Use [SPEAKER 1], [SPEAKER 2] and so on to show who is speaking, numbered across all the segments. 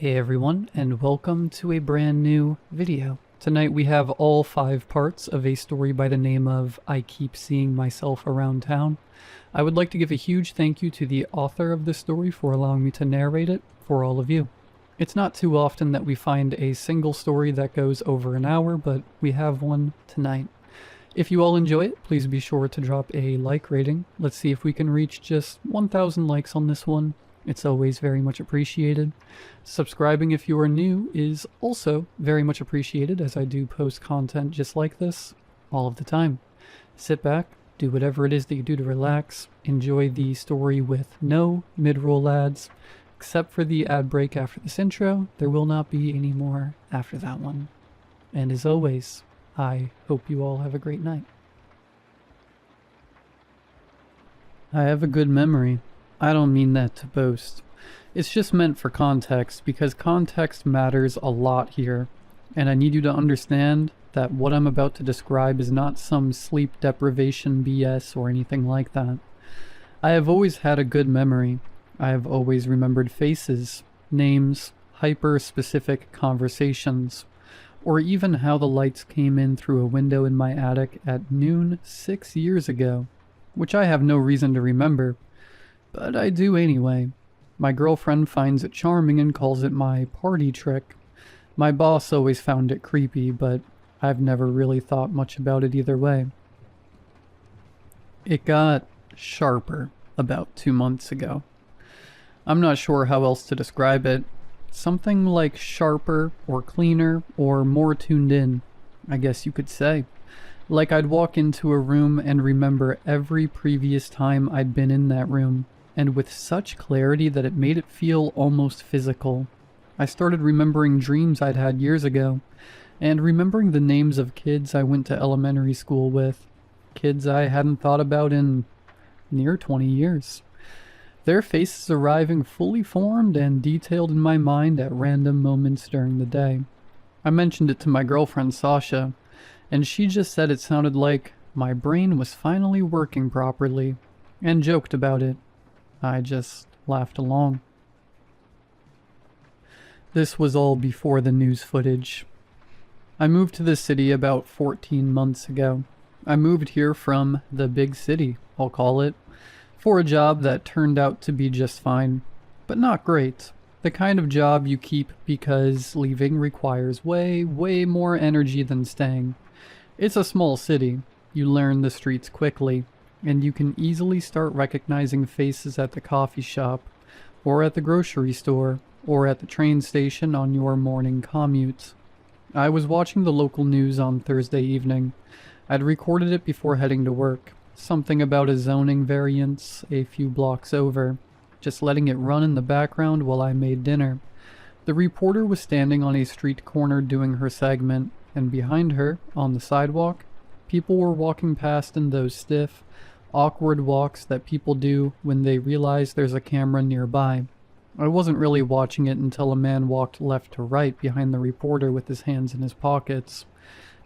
[SPEAKER 1] Hey everyone, and welcome to a brand new video. Tonight we have all 5 parts of a story by the name of I Keep Seeing Myself Around Town. I would like to give a huge thank you to the author of this story for allowing me to narrate it for all of you. It's not too often that we find a single story that goes over an hour, but we have one tonight. If you all enjoy it, please be sure to drop a like rating. Let's see if we can reach just 1,000 likes on this one. It's always very much appreciated. Subscribing if you are new is also very much appreciated, as I do post content just like this all of the time. Sit back, do whatever it is that you do to relax, enjoy the story with no mid-roll ads, except for the ad break after this intro. There will not be any more after that one. And as always, I hope you all have a great night. I have a good memory. I don't mean that to boast. It's just meant for context, because context matters a lot here, and I need you to understand that what I'm about to describe is not some sleep deprivation BS or anything like that. I have always had a good memory. I have always remembered faces, names, hyper-specific conversations, or even how the lights came in through a window in my attic at noon 6 years ago, which I have no reason to remember. But I do anyway. My girlfriend finds it charming and calls it my party trick. My boss always found it creepy, but I've never really thought much about it either way. It got sharper about 2 months ago. I'm not sure how else to describe it. Something like sharper or cleaner or more tuned in, I guess you could say. Like I'd walk into a room and remember every previous time I'd been in that room, and with such clarity that it made it feel almost physical. I started remembering dreams I'd had years ago, and remembering the names of kids I went to elementary school with, kids I hadn't thought about in near 20 years. Their faces arriving fully formed and detailed in my mind at random moments during the day. I mentioned it to my girlfriend Sasha, and she just said it sounded like my brain was finally working properly, and joked about it. I just laughed along. This was all before the news footage. I moved to the city about 14 months ago. I moved here from the big city, I'll call it, for a job that turned out to be just fine, but not great. The kind of job you keep because leaving requires way more energy than staying. It's a small city. You learn the streets quickly, and you can easily start recognizing faces at the coffee shop, or at the grocery store, or at the train station on your morning commute. I was watching the local news on Thursday evening. I'd recorded it before heading to work. Something about a zoning variance a few blocks over, just letting it run in the background while I made dinner. The reporter was standing on a street corner doing her segment, and behind her, on the sidewalk, people were walking past in those stiff, awkward walks that people do when they realize there's a camera nearby. I wasn't really watching it until a man walked left to right behind the reporter with his hands in his pockets,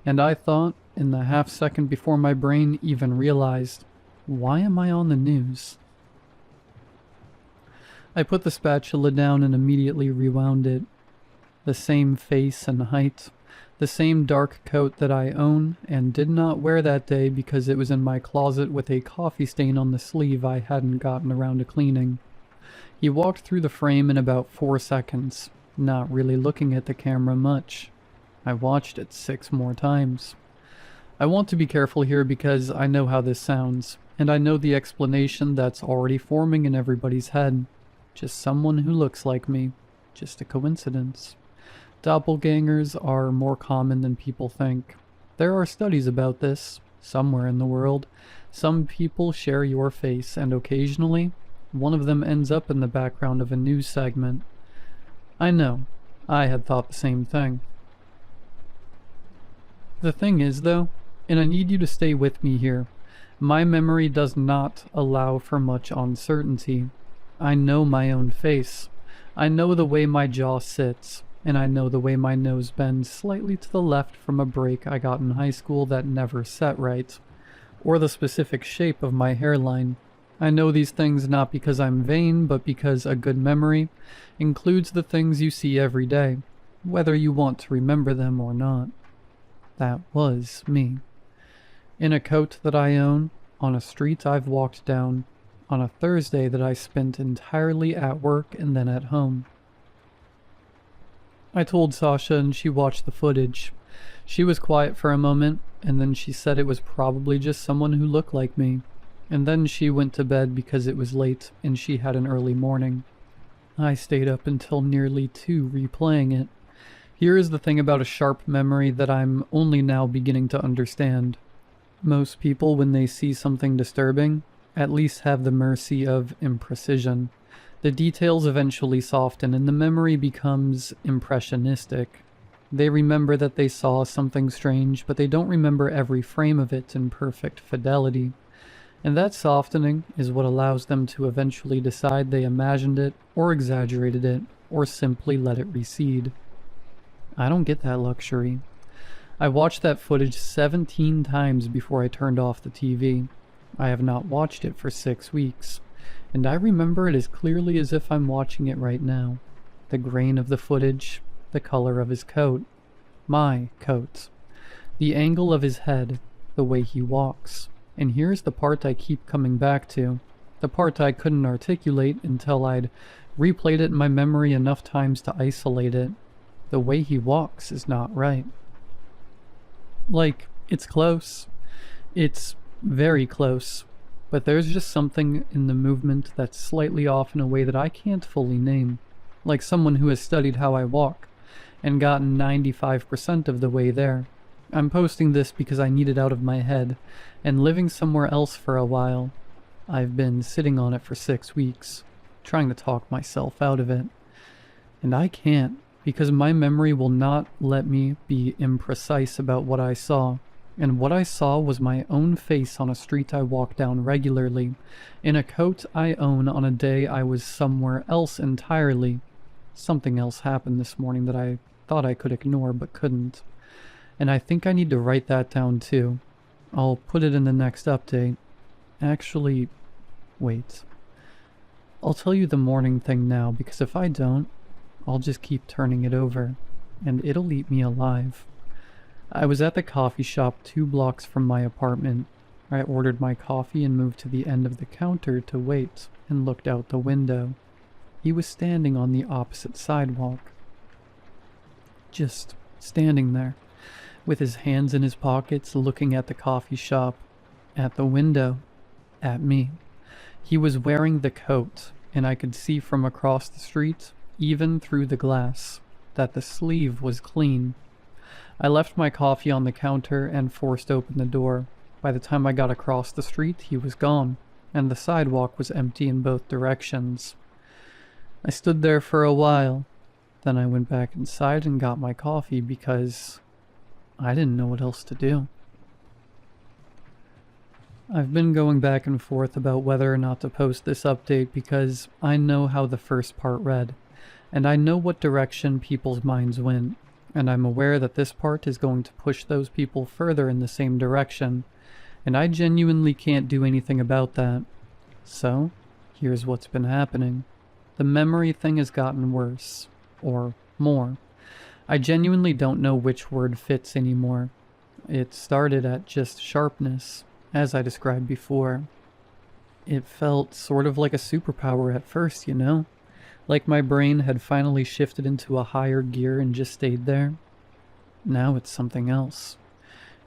[SPEAKER 1] and I thought, in the half second before my brain even realized, why am I on the news? I put the spatula down and immediately rewound it. The same face and height. The same dark coat that I own and did not wear that day because it was in my closet with a coffee stain on the sleeve I hadn't gotten around to cleaning. He walked through the frame in about 4 seconds, not really looking at the camera much. I watched it 6 more times. I want to be careful here because I know how this sounds, and I know the explanation that's already forming in everybody's head. Just someone who looks like me. Just a coincidence. Doppelgangers are more common than people think. There are studies about this, somewhere in the world. Some people share your face, and occasionally, one of them ends up in the background of a news segment. I know, I had thought the same thing. The thing is, though, and I need you to stay with me here, my memory does not allow for much uncertainty. I know my own face. I know the way my jaw sits. And I know the way my nose bends slightly to the left from a break I got in high school that never set right, or the specific shape of my hairline. I know these things not because I'm vain, but because a good memory includes the things you see every day, whether you want to remember them or not. That was me. In a coat that I own, on a street I've walked down, on a Thursday that I spent entirely at work and then at home. I told Sasha and she watched the footage. She was quiet for a moment, and then she said it was probably just someone who looked like me. And then she went to bed because it was late and she had an early morning. I stayed up until nearly 2 replaying it. Here is the thing about a sharp memory that I'm only now beginning to understand. Most people, when they see something disturbing, at least have the mercy of imprecision. The details eventually soften and the memory becomes impressionistic. They remember that they saw something strange, but they don't remember every frame of it in perfect fidelity. And that softening is what allows them to eventually decide they imagined it, or exaggerated it, or simply let it recede. I don't get that luxury. I watched that footage 17 times before I turned off the TV. I have not watched it for 6 weeks, and I remember it as clearly as if I'm watching it right now. The grain of the footage, the color of his coat, my coat, the angle of his head, the way he walks. And here's the part I keep coming back to, the part I couldn't articulate until I'd replayed it in my memory enough times to isolate it. The way he walks is not right. Like, it's close. It's very close. But there's just something in the movement that's slightly off in a way that I can't fully name. Like someone who has studied how I walk, and gotten 95% of the way there. I'm posting this because I need it out of my head, and living somewhere else for a while. I've been sitting on it for 6 weeks, trying to talk myself out of it. And I can't, because my memory will not let me be imprecise about what I saw. And what I saw was my own face on a street I walk down regularly, in a coat I own on a day I was somewhere else entirely. Something else happened this morning that I thought I could ignore but couldn't. And I think I need to write that down too. I'll put it in the next update. Actually, wait. I'll tell you the morning thing now, because if I don't, I'll just keep turning it over, and it'll eat me alive. I was at the coffee shop 2 blocks from my apartment. I ordered my coffee and moved to the end of the counter to wait, and looked out the window. He was standing on the opposite sidewalk. Just standing there, with his hands in his pockets, looking at the coffee shop, at the window, at me. He was wearing the coat, and I could see from across the street, even through the glass, that the sleeve was clean. I left my coffee on the counter and forced open the door. By the time I got across the street, he was gone, and the sidewalk was empty in both directions. I stood there for a while. Then I went back inside and got my coffee because I didn't know what else to do. I've been going back and forth about whether or not to post this update because I know how the first part read, and I know what direction people's minds went, and I'm aware that this part is going to push those people further in the same direction, and I genuinely can't do anything about that. So, here's what's been happening. The memory thing has gotten worse. Or more. I genuinely don't know which word fits anymore. It started at just sharpness, as I described before. It felt sort of like a superpower at first, you know? Like my brain had finally shifted into a higher gear and just stayed there. Now it's something else.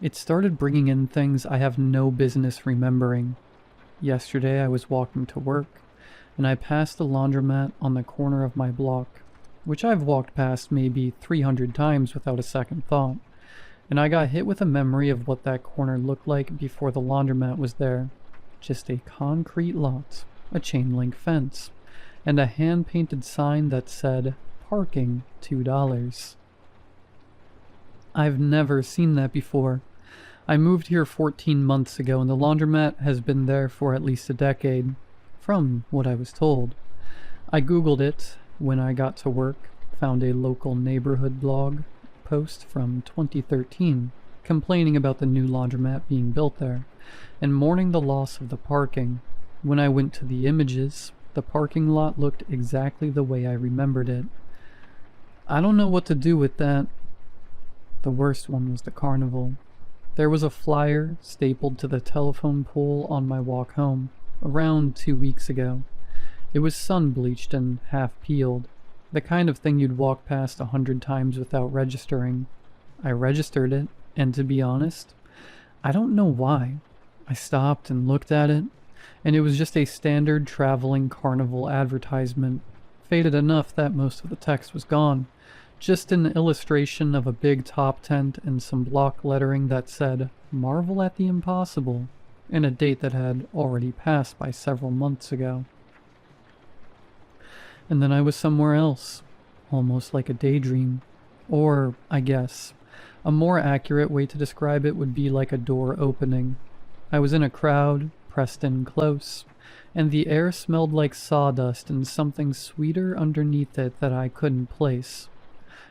[SPEAKER 1] It started bringing in things I have no business remembering. Yesterday I was walking to work, and I passed the laundromat on the corner of my block, which I've walked past maybe 300 times without a second thought, and I got hit with a memory of what that corner looked like before the laundromat was there. Just a concrete lot, a chain-link fence, and a hand-painted sign that said, "Parking, $2." I've never seen that before. I moved here 14 months ago, and the laundromat has been there for at least a decade, from what I was told. I googled it when I got to work, found a local neighborhood blog post from 2013 complaining about the new laundromat being built there and mourning the loss of the parking. When I went to the images, the parking lot looked exactly the way I remembered it. I don't know what to do with that. The worst one was the carnival. There was a flyer stapled to the telephone pole on my walk home, around 2 weeks ago. It was sun-bleached and half-peeled, the kind of thing you'd walk past 100 times without registering. I registered it, and to be honest, I don't know why. I stopped and looked at it, and it was just a standard traveling carnival advertisement, faded enough that most of the text was gone. Just an illustration of a big top tent and some block lettering that said, "Marvel at the Impossible," and a date that had already passed by several months ago. And then I was somewhere else, almost like a daydream. Or, I guess, a more accurate way to describe it would be like a door opening. I was in a crowd, pressed in close, and the air smelled like sawdust and something sweeter underneath it that I couldn't place.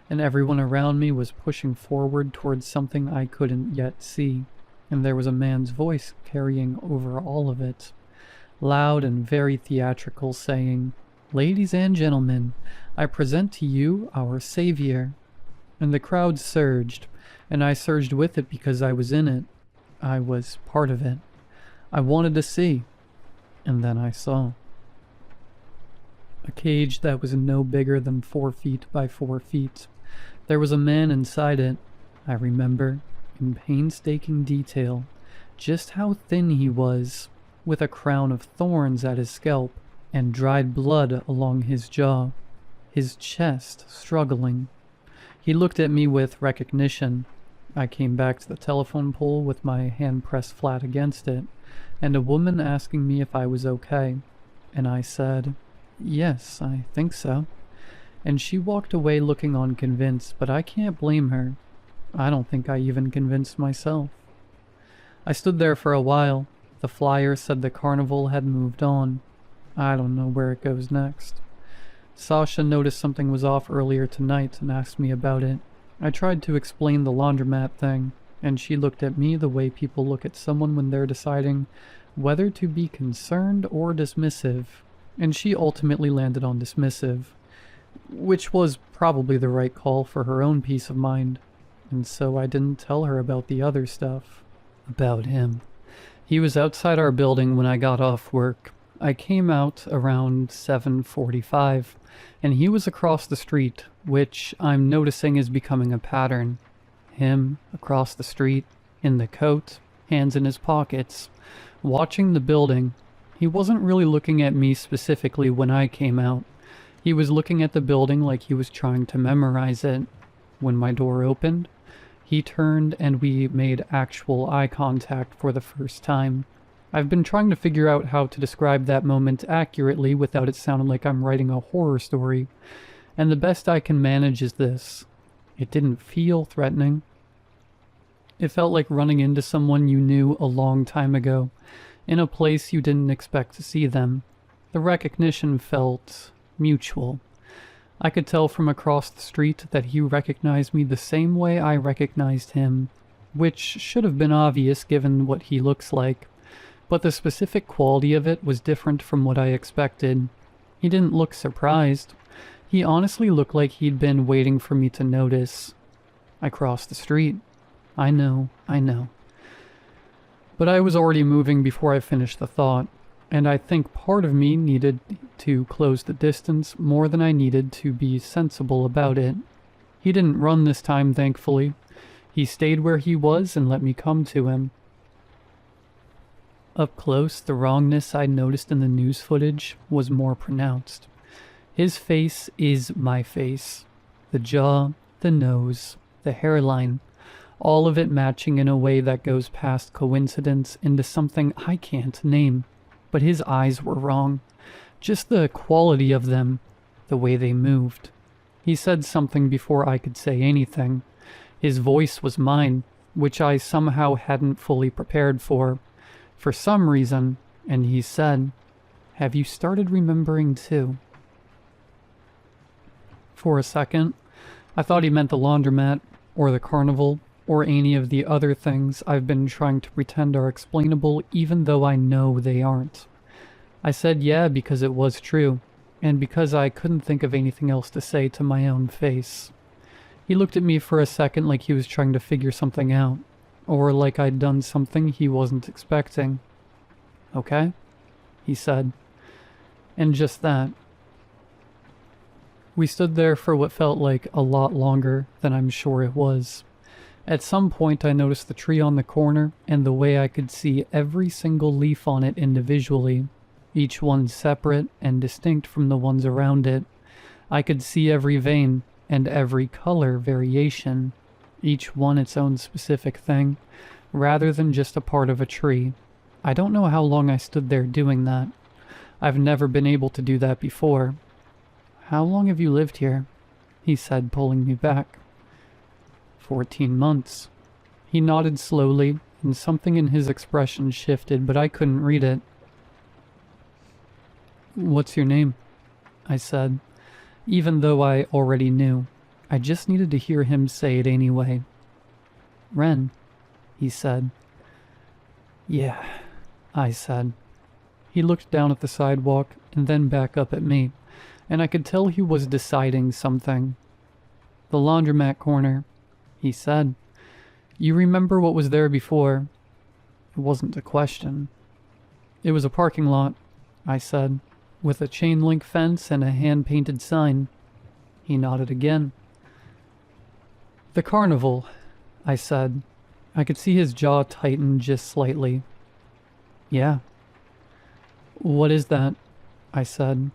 [SPEAKER 1] And everyone around me was pushing forward towards something I couldn't yet see, and there was a man's voice carrying over all of it, loud and very theatrical, saying, "Ladies and gentlemen, I present to you our savior." And the crowd surged, and I surged with it because I was in it. I was part of it. I wanted to see, and then I saw. A cage that was no bigger than 4 feet by 4 feet. There was a man inside it, I remember, in painstaking detail, just how thin he was, with a crown of thorns at his scalp, and dried blood along his jaw, his chest struggling. He looked at me with recognition. I came back to the telephone pole with my hand pressed flat against it, and a woman asking me if I was okay, and I said, "Yes, I think so." And she walked away looking unconvinced, but I can't blame her. I don't think I even convinced myself. I stood there for a while. The flyer said the carnival had moved on. I don't know where it goes next. Sasha noticed something was off earlier tonight and asked me about it. I tried to explain the laundromat thing, and she looked at me the way people look at someone when they're deciding whether to be concerned or dismissive, and she ultimately landed on dismissive, which was probably the right call for her own peace of mind, and so I didn't tell her about the other stuff. About him. He was outside our building when I got off work. I came out around 7:45, and he was across the street, which I'm noticing is becoming a pattern. Him, across the street, in the coat, hands in his pockets, watching the building. He wasn't really looking at me specifically when I came out. He was looking at the building like he was trying to memorize it. When my door opened, he turned and we made actual eye contact for the first time. I've been trying to figure out how to describe that moment accurately without it sounding like I'm writing a horror story, and the best I can manage is this. It didn't feel threatening. It felt like running into someone you knew a long time ago, in a place you didn't expect to see them. The recognition felt mutual. I could tell from across the street that he recognized me the same way I recognized him, which should have been obvious given what he looks like, but the specific quality of it was different from what I expected. He didn't look surprised. He honestly looked like he'd been waiting for me to notice. I crossed the street. I know. But I was already moving before I finished the thought, and I think part of me needed to close the distance more than I needed to be sensible about it. He didn't run this time, thankfully. He stayed where he was and let me come to him. Up close, the wrongness I noticed in the news footage was more pronounced. His face is my face. The jaw, the nose, the hairline, all of it matching in a way that goes past coincidence into something I can't name. But his eyes were wrong. Just the quality of them, the way they moved. He said something before I could say anything. His voice was mine, which I somehow hadn't fully prepared for some reason, and he said, "Have you started remembering too?" For a second, I thought he meant the laundromat, or the carnival, or any of the other things I've been trying to pretend are explainable even though I know they aren't. I said yeah because it was true, and because I couldn't think of anything else to say to my own face. He looked at me for a second like he was trying to figure something out, or like I'd done something he wasn't expecting. Okay? He said. And just that. We stood there for what felt like a lot longer than I'm sure it was. At some point I noticed the tree on the corner and the way I could see every single leaf on it individually, each one separate and distinct from the ones around it. I could see every vein and every color variation, each one its own specific thing, rather than just a part of a tree. I don't know how long I stood there doing that. I've never been able to do that before. How long have you lived here? He said, pulling me back. 14 months. He nodded slowly, and something in his expression shifted, but I couldn't read it. What's your name? I said, even though I already knew. I just needed to hear him say it anyway. Ren, he said. Yeah, I said. He looked down at the sidewalk and then back up at me, and I could tell he was deciding something. The laundromat corner, he said. You remember what was there before? It wasn't a question. It was a parking lot, I said, with a chain-link fence and a hand-painted sign. He nodded again. The carnival, I said. I could see his jaw tighten just slightly. Yeah. What is that? I said.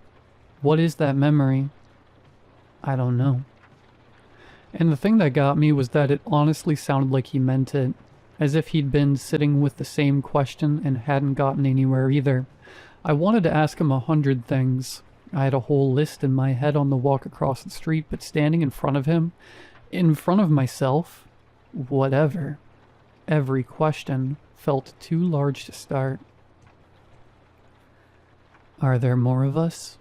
[SPEAKER 1] What is that memory? I don't know. And the thing that got me was that it honestly sounded like he meant it, as if he'd been sitting with the same question and hadn't gotten anywhere either. I wanted to ask him 100 things. I had a whole list in my head on the walk across the street, but standing in front of him, in front of myself, whatever. Every question felt too large to start. Are there more of us?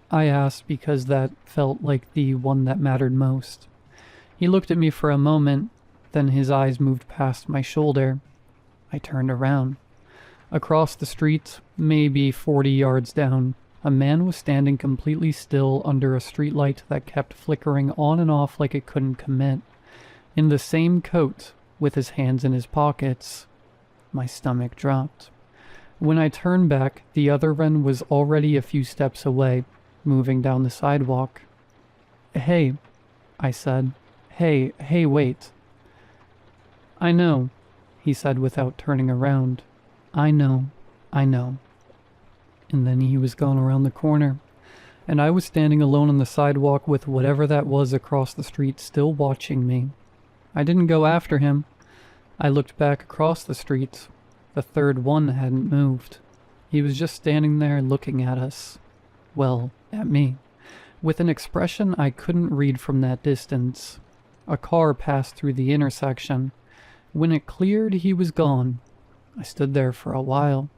[SPEAKER 1] I asked because that felt like the one that mattered most. He looked at me for a moment, then his eyes moved past my shoulder. I turned around. Across the street, maybe 40 yards down, a man was standing completely still under a streetlight that kept flickering on and off like it couldn't commit. In the same coat, with his hands in his pockets. My stomach dropped. When I turned back, the other Ren was already a few steps away, moving down the sidewalk. Hey, I said. Hey, wait. I know, he said without turning around. I know. And then he was gone around the corner, and I was standing alone on the sidewalk with whatever that was across the street still watching me. I didn't go after him. I looked back across the street. The third one hadn't moved. He was just standing there looking at us. Well, at me. With an expression I couldn't read from that distance. A car passed through the intersection. When it cleared, he was gone. I stood there for a while.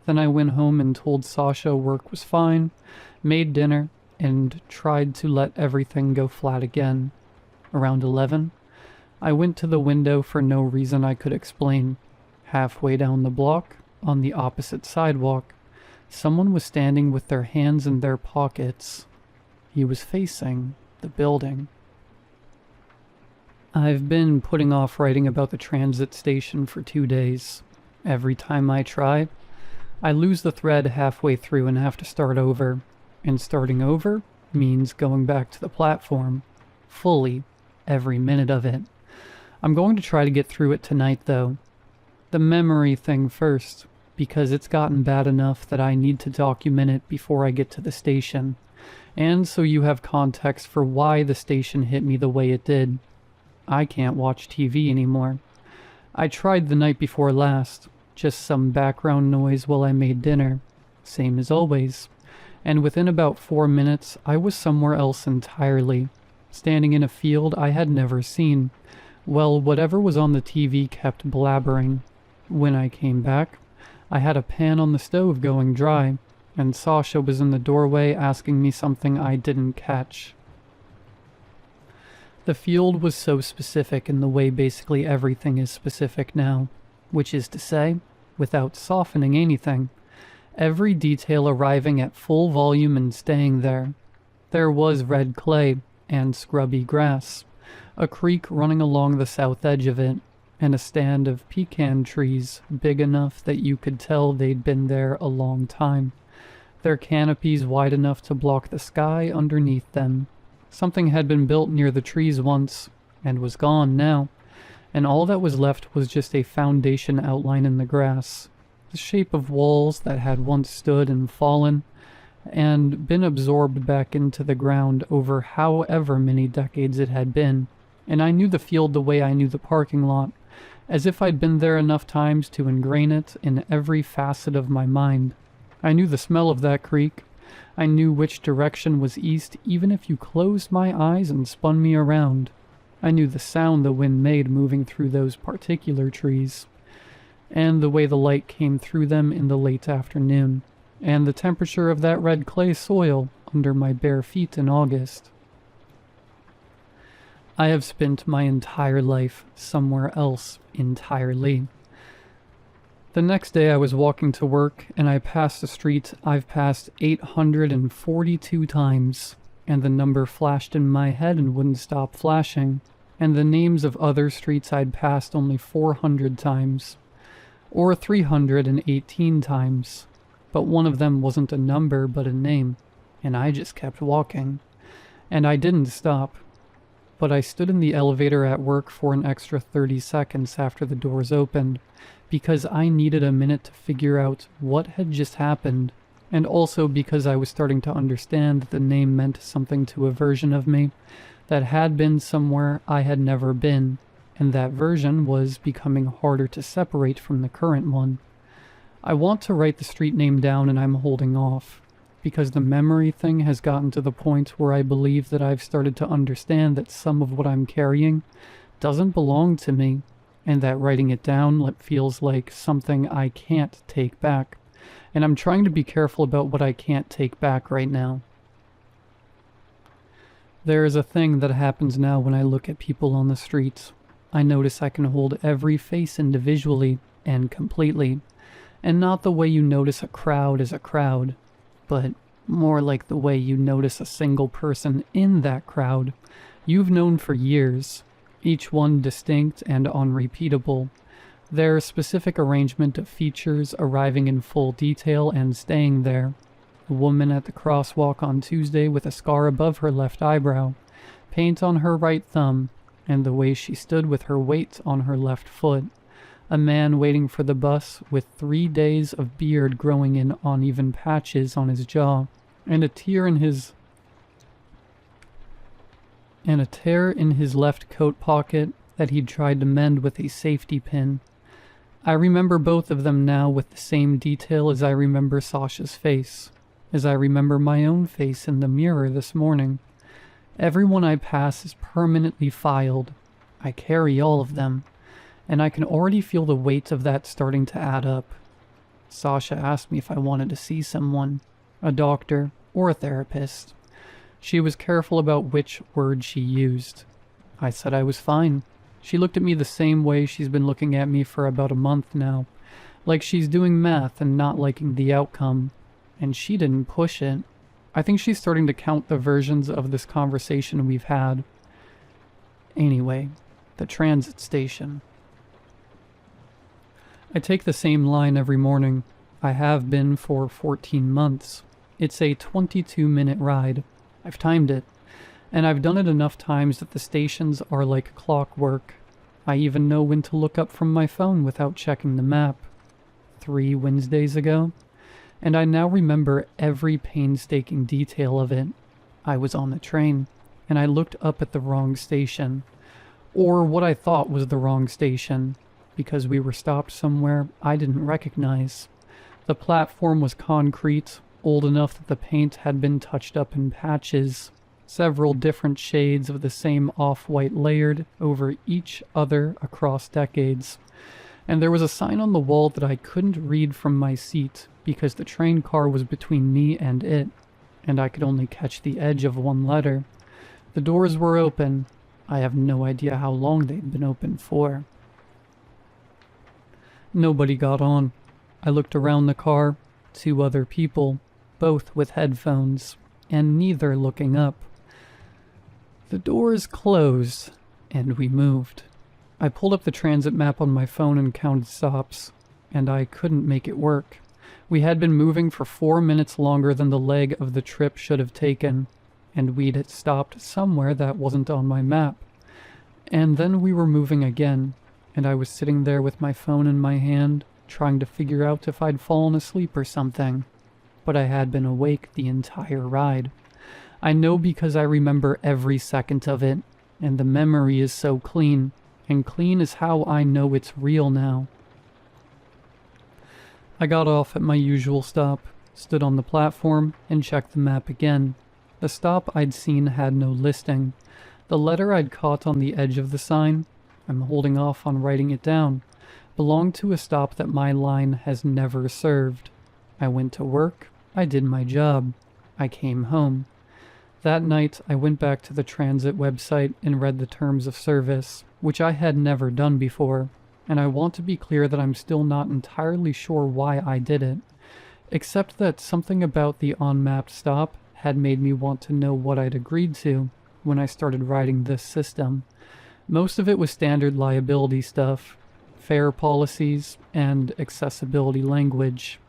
[SPEAKER 1] Then I went home and told Sasha work was fine, made dinner, and tried to let everything go flat again. Around 11, I went to the window for no reason I could explain. Halfway down the block, on the opposite sidewalk, someone was standing with their hands in their pockets. He was facing the building. I've been putting off writing about the transit station for 2 days. Every time I try, I lose the thread halfway through and have to start over. And starting over means going back to the platform. Fully, every minute of it. I'm going to try to get through it tonight, though. The memory thing first, because it's gotten bad enough that I need to document it before I get to the station. And so you have context for why the station hit me the way it did. I can't watch TV anymore. I tried the night before last, just some background noise while I made dinner, same as always. And within about 4 minutes, I was somewhere else entirely, standing in a field I had never seen. Well, whatever was on the TV kept blabbering. When I came back, I had a pan on the stove going dry, and Sasha was in the doorway asking me something I didn't catch. The field was so specific in the way basically everything is specific now, which is to say, without softening anything. every detail arriving at full volume and staying there. There was red clay and scrubby grass, a creek running along the south edge of it, and a stand of pecan trees big enough that you could tell they'd been there a long time, their canopies wide enough to block the sky underneath them. Something had been built near the trees once, and was gone now, and all that was left was just a foundation outline in the grass, the shape of walls that had once stood and fallen, and been absorbed back into the ground over however many decades it had been. And I knew the field the way I knew the parking lot, as if I'd been there enough times to ingrain it in every facet of my mind. I knew the smell of that creek. I knew which direction was east even if you closed my eyes and spun me around. I knew the sound the wind made moving through those particular trees, and the way the light came through them in the late afternoon, and the temperature of that red clay soil under my bare feet in August. I have spent my entire life somewhere else entirely. The next day I was walking to work, and I passed a street I've passed 842 times, and the number flashed in my head and wouldn't stop flashing, and the names of other streets I'd passed only 400 times, or 318 times, but one of them wasn't a number but a name, and I just kept walking, and I didn't stop. But I stood in the elevator at work for an extra 30 seconds after the doors opened, because I needed a minute to figure out what had just happened, and also because I was starting to understand that the name meant something to a version of me that had been somewhere I had never been, and that version was becoming harder to separate from the current one. I want to write the street name down, and I'm holding off, because the memory thing has gotten to the point where I believe that I've started to understand that some of what I'm carrying doesn't belong to me, and that writing it down feels like something I can't take back, and I'm trying to be careful about what I can't take back right now. There is a thing that happens now when I look at people on the streets. I notice I can hold every face individually and completely, and not the way you notice a crowd as a crowd, but more like the way you notice a single person in that crowd you've known for years, each one distinct and unrepeatable, their specific arrangement of features arriving in full detail and staying there. A woman at the crosswalk on Tuesday with a scar above her left eyebrow, paint on her right thumb, and the way she stood with her weight on her left foot. A man waiting for the bus with 3 days of beard growing in uneven patches on his jaw, and a tear in his tear in his left coat pocket that he'd tried to mend with a safety pin. I remember both of them now with the same detail as I remember Sasha's face, as I remember my own face in the mirror this morning. Everyone I pass is permanently filed. I carry all of them, and I can already feel the weight of that starting to add up. Sasha asked me if I wanted to see someone, a doctor or a therapist. She was careful about which word she used. I said I was fine. She looked at me the same way she's been looking at me for about a month now, like she's doing math and not liking the outcome. And she didn't push it. I think she's starting to count the versions of this conversation we've had. Anyway, the transit station. I take the same line every morning. I have been for 14 months. It's a 22-minute ride. I've timed it, and I've done it enough times that the stations are like clockwork. I even know when to look up from my phone without checking the map. 3 Wednesdays ago, and I now remember every painstaking detail of it. I was on the train, and I looked up at the wrong station, or what I thought was the wrong station, because we were stopped somewhere I didn't recognize. The platform was concrete, old enough that the paint had been touched up in patches, several different shades of the same off-white layered over each other across decades. And there was a sign on the wall that I couldn't read from my seat because the train car was between me and it, and I could only catch the edge of one letter. The doors were open. I have no idea how long they'd been open for. Nobody got on. I looked around the car. 2 other people, both with headphones, and neither looking up. The doors closed, and we moved. I pulled up the transit map on my phone and counted stops, and I couldn't make it work. We had been moving for 4 minutes longer than the leg of the trip should have taken, and we'd stopped somewhere that wasn't on my map. And then we were moving again, and I was sitting there with my phone in my hand, trying to figure out if I'd fallen asleep or something. But I had been awake the entire ride. I know because I remember every second of it, and the memory is so clean, and clean is how I know it's real now. I got off at my usual stop, stood on the platform, and checked the map again. The stop I'd seen had no listing. The letter I'd caught on the edge of the sign, I'm holding off on writing it down, belonged to a stop that my line has never served. I went to work, I did my job, I came home. That night, I went back to the transit website and read the terms of service, which I had never done before, and I want to be clear that I'm still not entirely sure why I did it, except that something about the unmapped stop had made me want to know what I'd agreed to when I started writing this system. Most of it was standard liability stuff, fare policies, and accessibility language.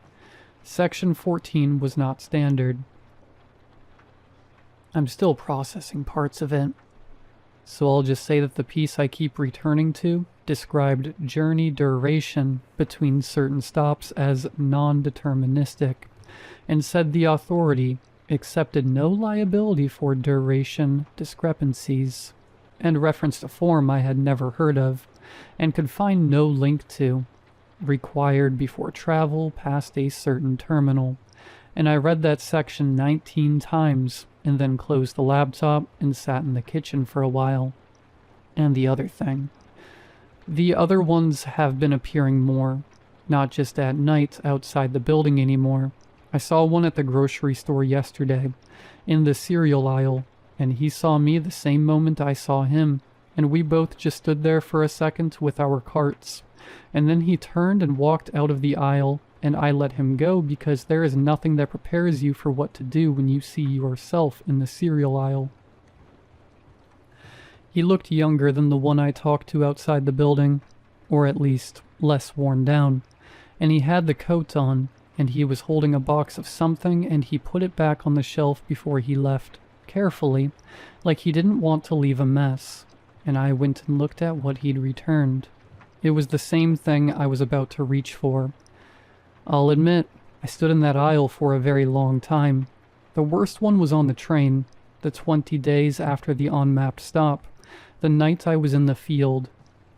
[SPEAKER 1] Section 14 was not standard. I'm still processing parts of it. So I'll just say that the piece I keep returning to described journey duration between certain stops as non-deterministic, and said the authority accepted no liability for duration discrepancies, and referenced a form I had never heard of, and could find no link to, required before travel past a certain terminal. And I read that section 19 times, and then closed the laptop and sat in the kitchen for a while. And the other thing. The other ones have been appearing more, not just at night outside the building anymore. I saw one at the grocery store yesterday, in the cereal aisle, and he saw me the same moment I saw him, and we both just stood there for a second with our carts. And then he turned and walked out of the aisle, and I let him go because there is nothing that prepares you for what to do when you see yourself in the cereal aisle. He looked younger than the one I talked to outside the building, or at least less worn down, and he had the coat on, and he was holding a box of something, and he put it back on the shelf before he left, carefully, like he didn't want to leave a mess, and I went and looked at what he'd returned. It was the same thing I was about to reach for. I'll admit, I stood in that aisle for a very long time. The worst one was on the train, the 20 days after the unmapped stop, the night I was in the field.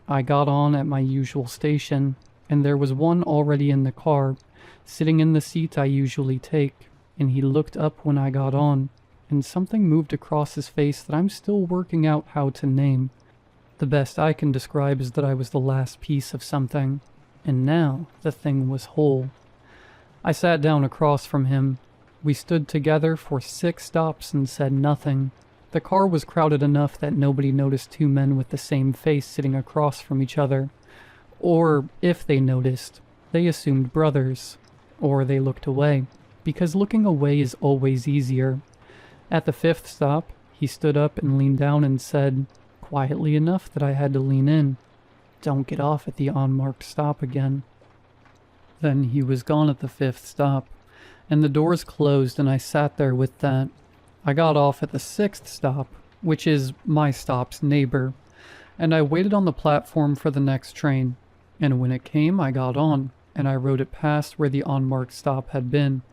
[SPEAKER 1] I got on at my usual station, and there was one already in the car, sitting in the seat I usually take, and he looked up when I got on, and something moved across his face that I'm still working out how to name. The best I can describe is that I was the last piece of something, and now the thing was whole. I sat down across from him. We stood together for 6 stops and said nothing. The car was crowded enough that nobody noticed 2 men with the same face sitting across from each other. Or, if they noticed, they assumed brothers. Or they looked away, because looking away is always easier. At the 5th stop, he stood up and leaned down and said, quietly enough that I had to lean in, "Don't get off at the unmarked stop again." Then he was gone at the 5th stop, and the doors closed, and I sat there with that. I got off at the 6th stop, which is my stop's neighbor, and I waited on the platform for the next train, and when it came I got on, and I rode it past where the unmarked stop had been,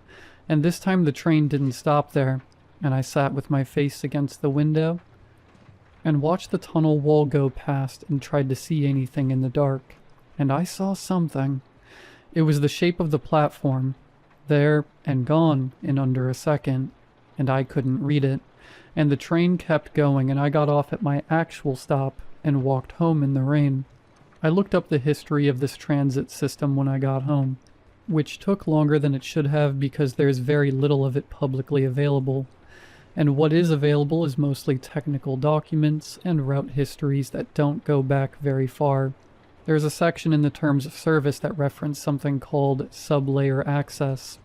[SPEAKER 1] and this time the train didn't stop there, and I sat with my face against the window and watched the tunnel wall go past and tried to see anything in the dark, and I saw something. It was the shape of the platform, there and gone in under a second, and I couldn't read it, and the train kept going, and I got off at my actual stop and walked home in the rain. I looked up the history of this transit system when I got home, which took longer than it should have because there's very little of it publicly available, and what is available is mostly technical documents and route histories that don't go back very far. There's a section in the terms of service that reference something called sublayer access,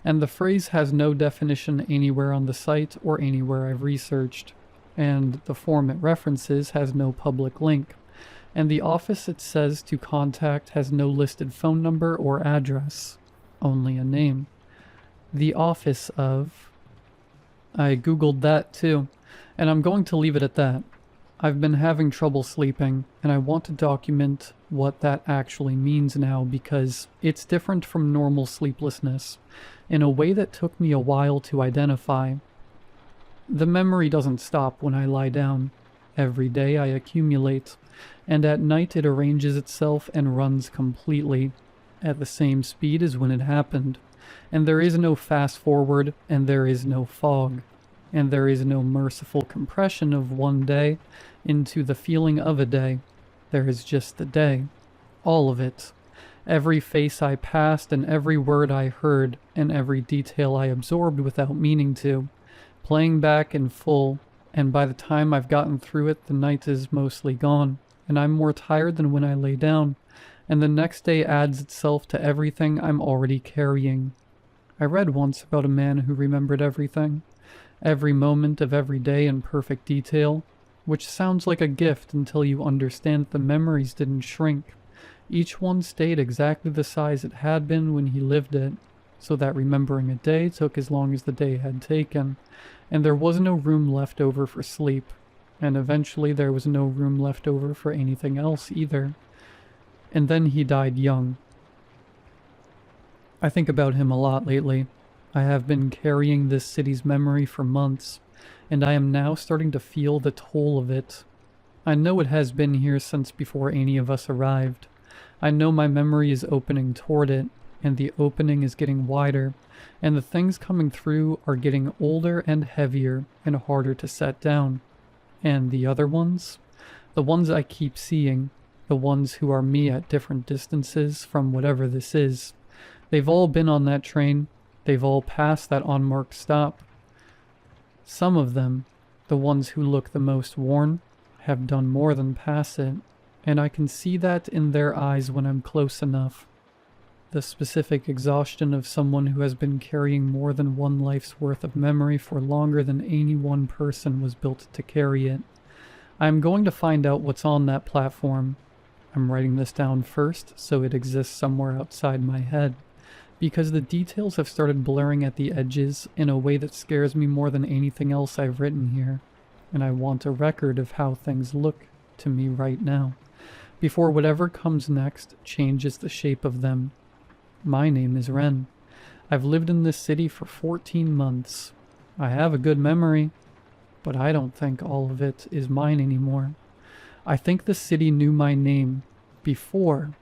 [SPEAKER 1] And the phrase has no definition anywhere on the site or anywhere I've researched. And the form it references has no public link. And the office it says to contact has no listed phone number or address, only a name. The office of... I googled that too, and I'm going to leave it at that. I've been having trouble sleeping, and I want to document what that actually means now because it's different from normal sleeplessness, in a way that took me a while to identify. The memory doesn't stop when I lie down. Every day I accumulate, and at night it arranges itself and runs completely, at the same speed as when it happened. And there is no fast forward, and there is no fog, and there is no merciful compression of one day into the feeling of a day. There is just the day. All of it. Every face I passed, and every word I heard, and every detail I absorbed without meaning to, playing back in full, and by the time I've gotten through it, the night is mostly gone, and I'm more tired than when I lay down, and the next day adds itself to everything I'm already carrying. I read once about a man who remembered everything, every moment of every day in perfect detail, which sounds like a gift until you understand that the memories didn't shrink. Each one stayed exactly the size it had been when he lived it, so that remembering a day took as long as the day had taken, and there was no room left over for sleep, and eventually there was no room left over for anything else either. And then he died young. I think about him a lot lately. I have been carrying this city's memory for months, and I am now starting to feel the toll of it. I know it has been here since before any of us arrived. I know my memory is opening toward it, and the opening is getting wider, and the things coming through are getting older and heavier and harder to set down. And the other ones? The ones I keep seeing, the ones who are me at different distances from whatever this is. They've all been on that train. They've all passed that unmarked stop. Some of them, the ones who look the most worn, have done more than pass it, and I can see that in their eyes when I'm close enough. The specific exhaustion of someone who has been carrying more than one life's worth of memory for longer than any one person was built to carry it. I'm going to find out what's on that platform. I'm writing this down first so it exists somewhere outside my head, because the details have started blurring at the edges in a way that scares me more than anything else I've written here, and I want a record of how things look to me right now, before whatever comes next changes the shape of them. My name is Ren. I've lived in this city for 14 months. I have a good memory, but I don't think all of it is mine anymore. I think the city knew my name before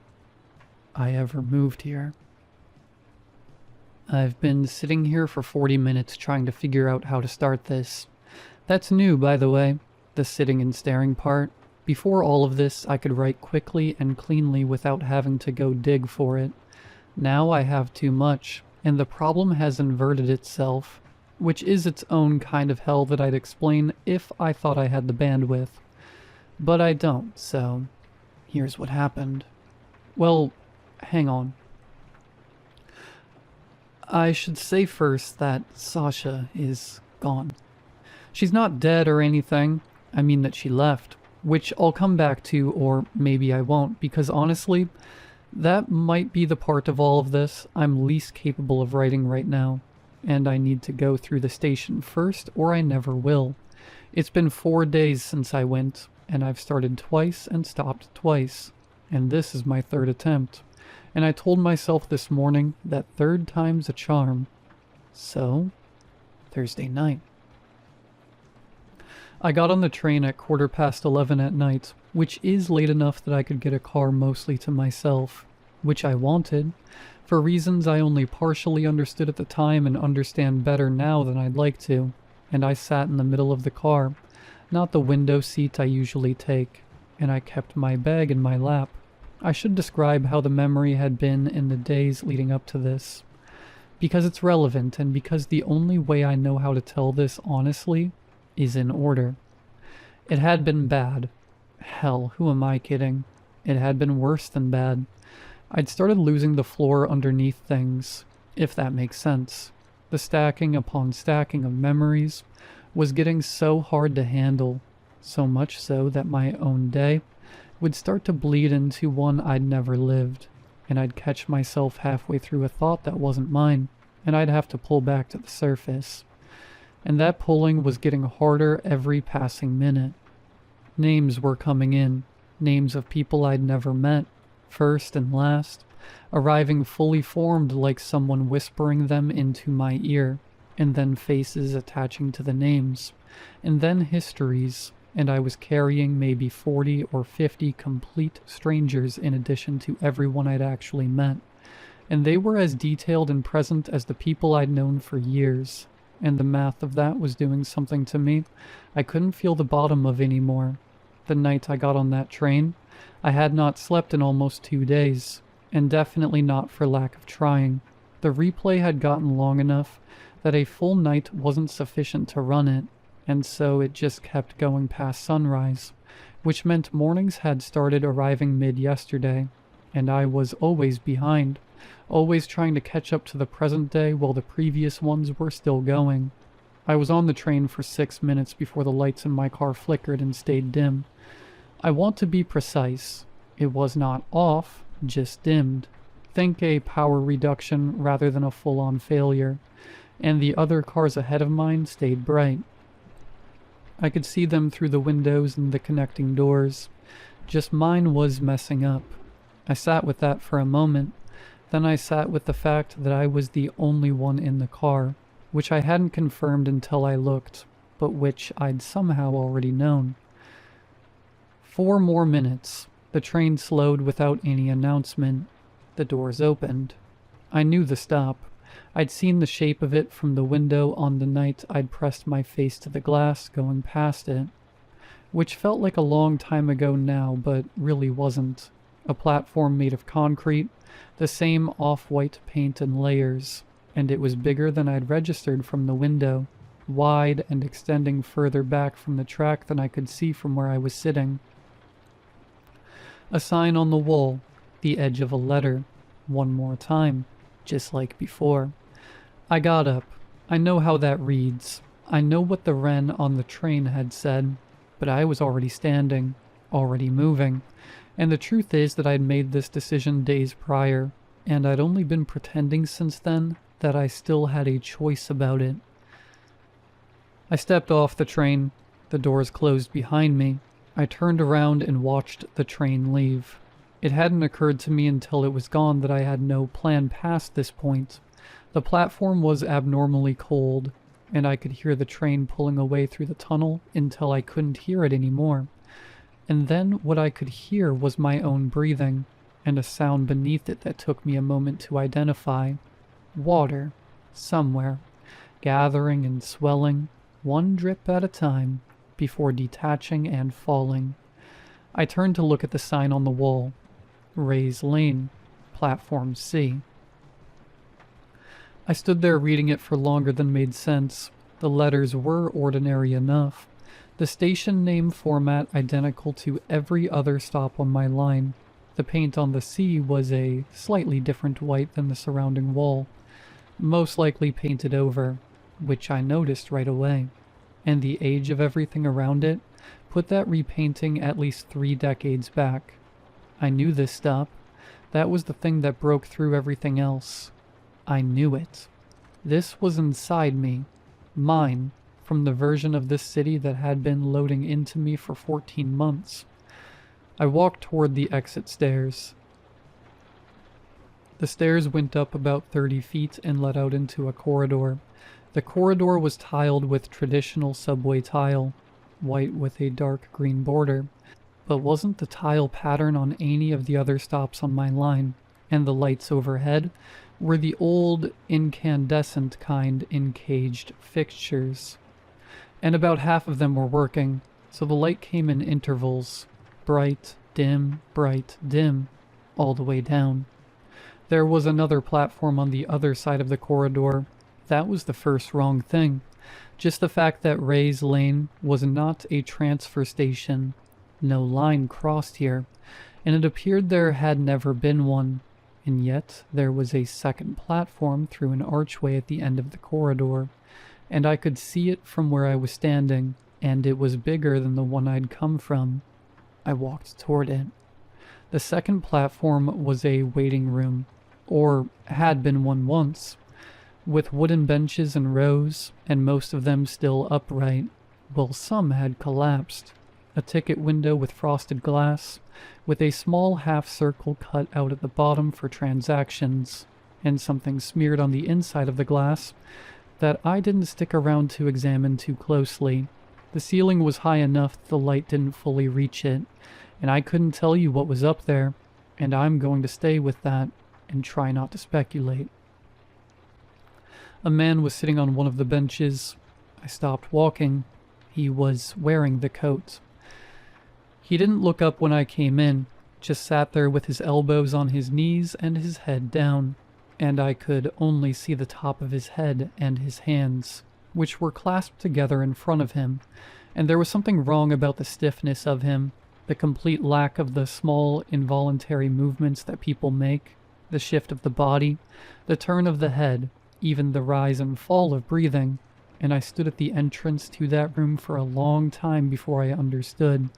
[SPEAKER 1] I ever moved here. I've been sitting here for 40 minutes trying to figure out how to start this. That's new, by the way, the sitting and staring part. Before all of this, I could write quickly and cleanly without having to go dig for it. Now I have too much, and the problem has inverted itself, which is its own kind of hell that I'd explain if I thought I had the bandwidth. But I don't, so here's what happened. Well, hang on. I should say first that Sasha is gone. She's not dead or anything. I mean that she left, which I'll come back to, or maybe I won't, because honestly, that might be the part of all of this I'm least capable of writing right now, and I need to go through the station first, or I never will. It's been 4 days since I went, and I've started twice and stopped twice, and this is my third attempt. And I told myself this morning that third time's a charm. So, Thursday night. I got on the train at 11:15 at night, which is late enough that I could get a car mostly to myself, which I wanted, for reasons I only partially understood at the time and understand better now than I'd like to, and I sat in the middle of the car, not the window seat I usually take, and I kept my bag in my lap. I should describe how the memory had been in the days leading up to this, because it's relevant and because the only way I know how to tell this honestly is in order. It had been bad. Hell, who am I kidding? It had been worse than bad. I'd started losing the floor underneath things, if that makes sense. The stacking upon stacking of memories was getting so hard to handle, so much so that my own day would start to bleed into one I'd never lived, and I'd catch myself halfway through a thought that wasn't mine, and I'd have to pull back to the surface. And that pulling was getting harder every passing minute. Names were coming in, names of people I'd never met, first and last, arriving fully formed like someone whispering them into my ear, and then faces attaching to the names, and then histories, and I was carrying maybe 40 or 50 complete strangers in addition to everyone I'd actually met, and they were as detailed and present as the people I'd known for years, and the math of that was doing something to me I couldn't feel the bottom of anymore. The night I got on that train, I had not slept in almost 2 days, and definitely not for lack of trying. The replay had gotten long enough that a full night wasn't sufficient to run it, and so it just kept going past sunrise, which meant mornings had started arriving mid-yesterday, and I was always behind, always trying to catch up to the present day while the previous ones were still going. I was on the train for 6 minutes before the lights in my car flickered and stayed dim. I want to be precise. It was not off, just dimmed. Think a power reduction rather than a full-on failure. And the other cars ahead of mine stayed bright. I could see them through the windows and the connecting doors. Just mine was messing up. I sat with that for a moment. Then I sat with the fact that I was the only one in the car, which I hadn't confirmed until I looked, but which I'd somehow already known. 4 more minutes. The train slowed without any announcement. The doors opened. I knew the stop. I'd seen the shape of it from the window on the night I'd pressed my face to the glass going past it, which felt like a long time ago now, but really wasn't. A platform made of concrete, the same off-white paint and layers, and it was bigger than I'd registered from the window, wide and extending further back from the track than I could see from where I was sitting. A sign on the wall, the edge of a letter, one more time, just like before. I got up. I know how that reads. I know what the wren on the train had said, but I was already standing, already moving, and the truth is that I'd made this decision days prior, and I'd only been pretending since then that I still had a choice about it. I stepped off the train. The doors closed behind me. I turned around and watched the train leave. It hadn't occurred to me until it was gone that I had no plan past this point. The platform was abnormally cold, and I could hear the train pulling away through the tunnel until I couldn't hear it anymore. And then what I could hear was my own breathing, and a sound beneath it that took me a moment to identify. Water, somewhere, gathering and swelling, one drip at a time, before detaching and falling. I turned to look at the sign on the wall. Ray's Lane, Platform C. I stood there reading it for longer than made sense. The letters were ordinary enough. The station name format identical to every other stop on my line. The paint on the C was a slightly different white than the surrounding wall, most likely painted over, which I noticed right away. And the age of everything around it put that repainting at least 3 decades back. I knew this stop. That was the thing that broke through everything else. I knew it. This was inside me, mine, from the version of this city that had been loading into me for 14 months. I walked toward the exit stairs. The stairs went up about 30 feet and led out into a corridor. The corridor was tiled with traditional subway tile, white with a dark green border, but wasn't the tile pattern on any of the other stops on my line, and the lights overhead were the old incandescent kind in caged fixtures. And about half of them were working, so the light came in intervals, bright, dim, all the way down. There was another platform on the other side of the corridor. That was the first wrong thing. Just the fact that Ray's Lane was not a transfer station. No line crossed here, and it appeared there had never been one. and yet there was a second platform through an archway at the end of the corridor, and I could see it from where I was standing, and it was bigger than the one I'd come from. I walked toward it. The second platform was a waiting room, or had been one once, with wooden benches in rows, and most of them still upright, while some had collapsed. A ticket window with frosted glass, with a small half-circle cut out at the bottom for transactions, and something smeared on the inside of the glass that I didn't stick around to examine too closely. The ceiling was high enough that the light didn't fully reach it, and I couldn't tell you what was up there, and I'm going to stay with that and try not to speculate. A man was sitting on one of the benches. I stopped walking. He was wearing the coat. He didn't look up when I came in, just sat there with his elbows on his knees and his head down, and I could only see the top of his head and his hands, which were clasped together in front of him, and there was something wrong about the stiffness of him, the complete lack of the small, involuntary movements that people make, the shift of the body, the turn of the head, even the rise and fall of breathing, and I stood at the entrance to that room for a long time before I understood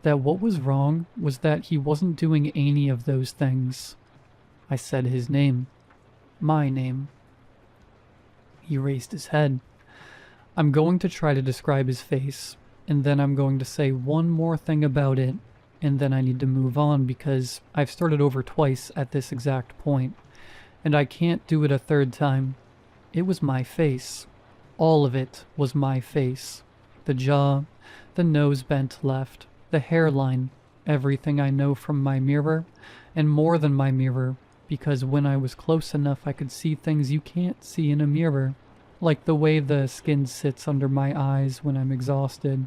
[SPEAKER 1] that what was wrong was that he wasn't doing any of those things. I said his name. My name. He raised his head. I'm going to try to describe his face, and then I'm going to say one more thing about it, and then I need to move on because I've started over twice at this exact point, and I can't do it a third time. It was my face. All of it was my face. The jaw, the nose bent left, the hairline, everything I know from my mirror, and more than my mirror, because when I was close enough I could see things you can't see in a mirror, like the way the skin sits under my eyes when I'm exhausted,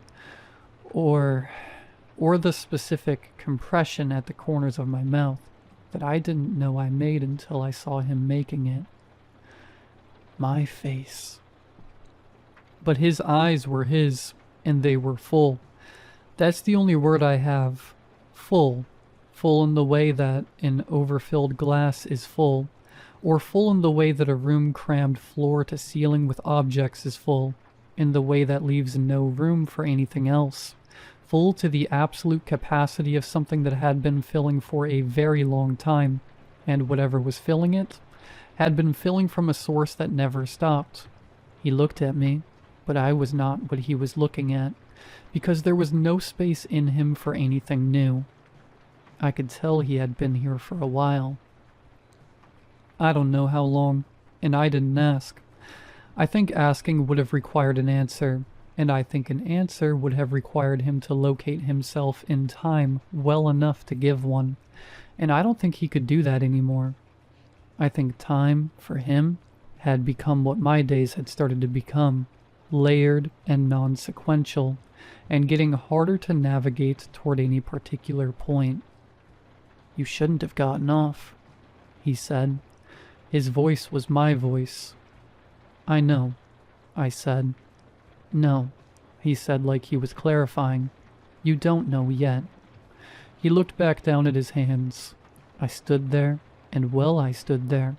[SPEAKER 1] or the specific compression at the corners of my mouth that I didn't know I made until I saw him making it. My face. But his eyes were his, and they were full. That's the only word I have. Full. Full in the way that an overfilled glass is full, or full in the way that a room crammed floor to ceiling with objects is full, in the way that leaves no room for anything else. Full to the absolute capacity of something that had been filling for a very long time, and whatever was filling it had been filling from a source that never stopped. He looked at me, but I was not what he was looking at, because there was no space in him for anything new. I could tell he had been here for a while. I don't know how long, and I didn't ask. I think asking would have required an answer, and I think an answer would have required him to locate himself in time well enough to give one, and I don't think he could do that anymore. I think time, for him, had become what my days had started to become, layered and non-sequential, and getting harder to navigate toward any particular point. "You shouldn't have gotten off," he said. His voice was my voice. "I know," I said. "No," he said like he was clarifying. "You don't know yet." He looked back down at his hands. I stood there, and while I stood there,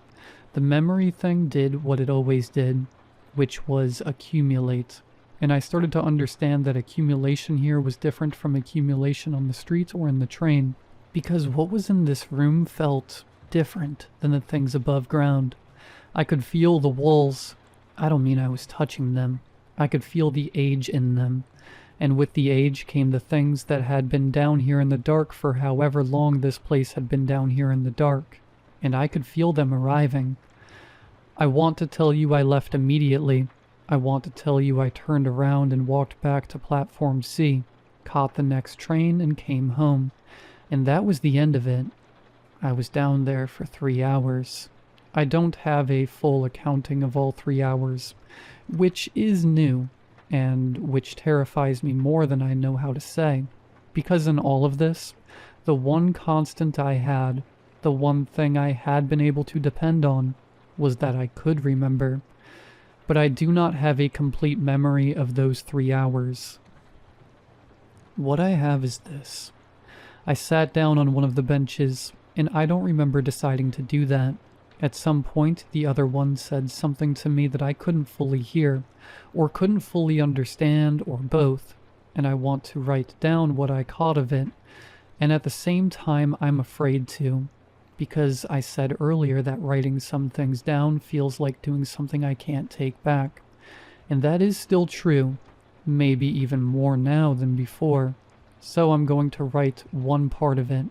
[SPEAKER 1] the memory thing did what it always did, which was accumulate. And I started to understand that accumulation here was different from accumulation on the street or in the train, because what was in this room felt different than the things above ground. I could feel the walls. I don't mean I was touching them. I could feel the age in them, and with the age came the things that had been down here in the dark for however long this place had been down here in the dark, and I could feel them arriving. I want to tell you I left immediately. I want to tell you I turned around and walked back to Platform C, caught the next train, and came home, and that was the end of it. I was down there for 3 hours. I don't have a full accounting of all 3 hours, which is new, and which terrifies me more than I know how to say, because in all of this, the one constant I had, the one thing I had been able to depend on, was that I could remember, but I do not have a complete memory of those 3 hours. What I have is this. I sat down on one of the benches. and I don't remember deciding to do that. At some point, the other one said something to me that I couldn't fully hear, or couldn't fully understand, or both, and I want to write down what I caught of it, and at the same time I'm afraid to, because I said earlier that writing some things down feels like doing something I can't take back. And that is still true, maybe even more now than before. So I'm going to write one part of it,